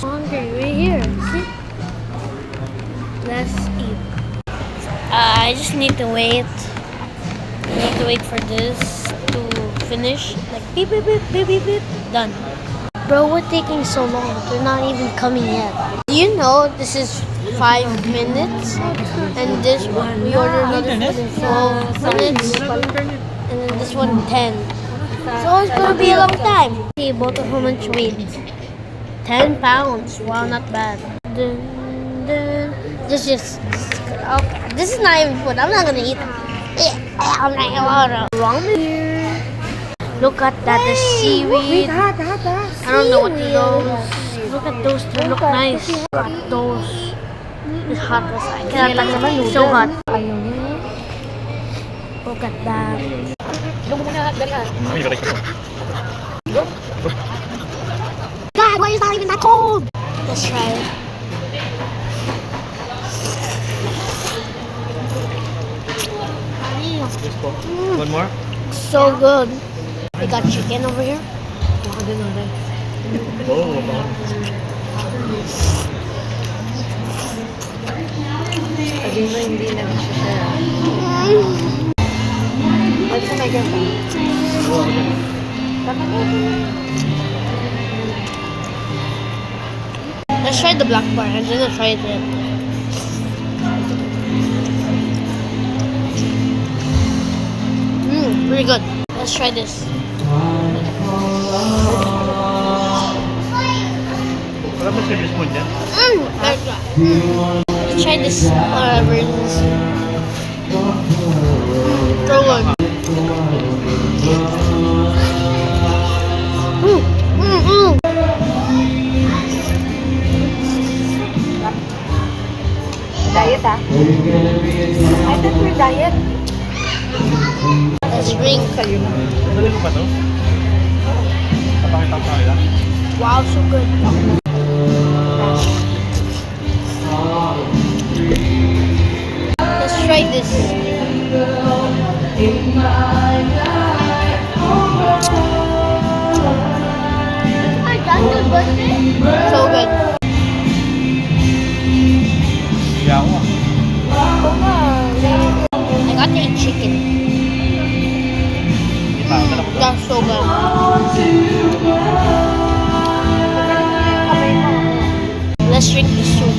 hungry. We're here. See? Let's eat. I just need to wait. I have to wait for this to finish. Like beep beep beep beep beep beep. Done. Bro, we're taking so long. They're not even coming yet. Do you know this is 5 minutes? And this one, we ordered another food in 12 minutes. And then this one 10. So it's gonna be a long time. See, both of how much weight? 10 pounds. Wow, not bad. Dun, dun. This is okay. This is not even food. I'm not gonna eat it. I'm not gonna ramen here. Look at that, the seaweed. I don't know what to do. Look at those. They look nice. Look at those. It's hot. I cannot touch it. It's so hot. Look at that. God, why is that even that cold? Let's try it. One more? So good. We got chicken over here. Oh, Let's try the black bar. I'm gonna try it yet. Pretty good. Let's try this. wala ba service mo dyan? Let's try this. Whatever it is. So good. Diet ah? I thought we're diet. Let's drink. Madali mo ba ito? Papakita ko sa kanila. Wow, so good. Let's try this. So good. Kaya ako I got to eat chicken. That's so good. Let's drink the soup.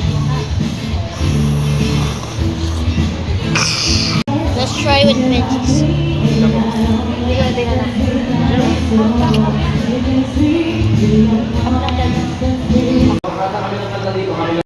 Let's try with veggies.